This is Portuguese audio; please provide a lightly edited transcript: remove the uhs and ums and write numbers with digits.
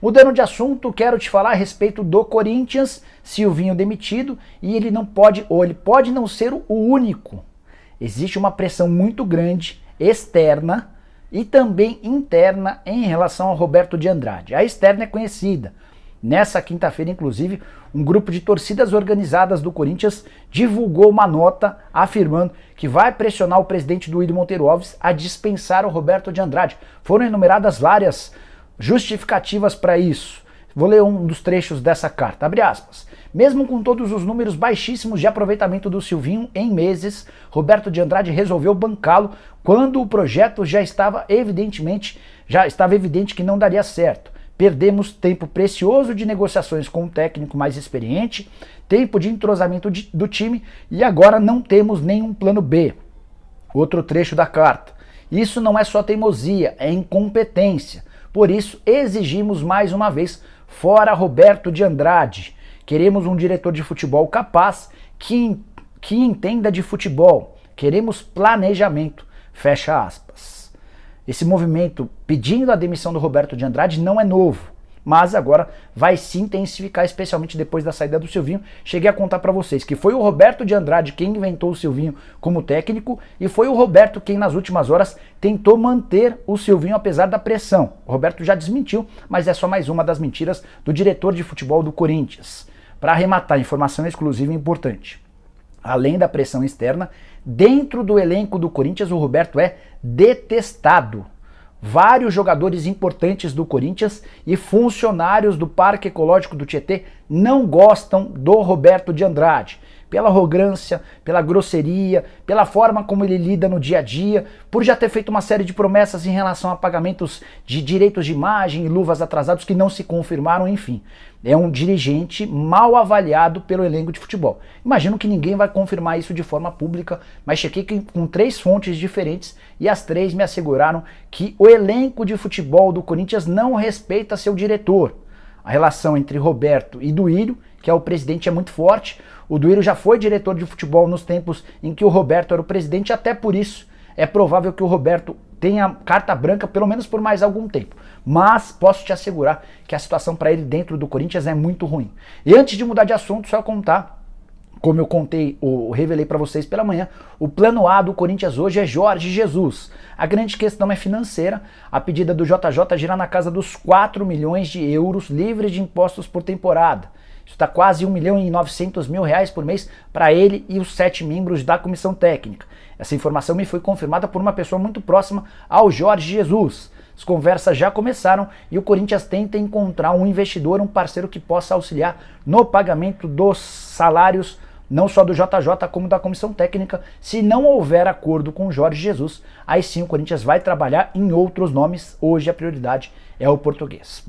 Mudando de assunto, quero te falar a respeito do Corinthians, Silvinho demitido, e ele não pode, ou ele pode não ser o único. Existe uma pressão muito grande, externa e também interna em relação ao Roberto de Andrade. A externa é conhecida. Nessa quinta-feira, inclusive, um grupo de torcidas organizadas do Corinthians divulgou uma nota afirmando que vai pressionar o presidente Duílio Monteiro Alves a dispensar o Roberto de Andrade. Foram enumeradas várias justificativas para isso. Vou ler um dos trechos dessa carta, abre aspas. Mesmo com todos os números baixíssimos de aproveitamento do Silvinho em meses, Roberto de Andrade resolveu bancá-lo quando o projeto já estava evidente que não daria certo. Perdemos tempo precioso de negociações com um técnico mais experiente, tempo de entrosamento do time e agora não temos nenhum plano B. Outro trecho da carta. Isso não é só teimosia, é incompetência. Por isso, exigimos mais uma vez, fora Roberto de Andrade. Queremos um diretor de futebol capaz, que entenda de futebol. Queremos planejamento. Fecha aspas. Esse movimento pedindo a demissão do Roberto de Andrade não é novo, mas agora vai se intensificar, especialmente depois da saída do Silvinho. Cheguei a contar para vocês que foi o Roberto de Andrade quem inventou o Silvinho como técnico e foi o Roberto quem nas últimas horas tentou manter o Silvinho apesar da pressão. O Roberto já desmentiu, mas é só mais uma das mentiras do diretor de futebol do Corinthians. Para arrematar, informação exclusiva e importante. Além da pressão externa, dentro do elenco do Corinthians o Roberto é detestado. Vários jogadores importantes do Corinthians e funcionários do Parque Ecológico do Tietê não gostam do Roberto de Andrade. Pela arrogância, pela grosseria, pela forma como ele lida no dia a dia, por já ter feito uma série de promessas em relação a pagamentos de direitos de imagem e luvas atrasados que não se confirmaram, enfim. É um dirigente mal avaliado pelo elenco de futebol. Imagino que ninguém vai confirmar isso de forma pública, mas chequei com 3 fontes diferentes e as 3 me asseguraram que o elenco de futebol do Corinthians não respeita seu diretor. A relação entre Roberto e Duílio, que é o presidente, é muito forte. O Duílio já foi diretor de futebol nos tempos em que o Roberto era o presidente, até por isso é provável que o Roberto tenha carta branca pelo menos por mais algum tempo. Mas posso te assegurar que a situação para ele dentro do Corinthians é muito ruim. E antes de mudar de assunto, só contar, como eu contei ou revelei para vocês pela manhã, o plano A do Corinthians hoje é Jorge Jesus. A grande questão é financeira. A pedida do JJ gira na casa dos 4 milhões de euros livres de impostos por temporada. Isso está quase 1.900.000 reais por mês para ele e os 7 membros da comissão técnica. Essa informação me foi confirmada por uma pessoa muito próxima ao Jorge Jesus. As conversas já começaram e o Corinthians tenta encontrar um investidor, um parceiro que possa auxiliar no pagamento dos salários, não só do JJ como da comissão técnica. Se não houver acordo com o Jorge Jesus, aí sim o Corinthians vai trabalhar em outros nomes. Hoje a prioridade é o português.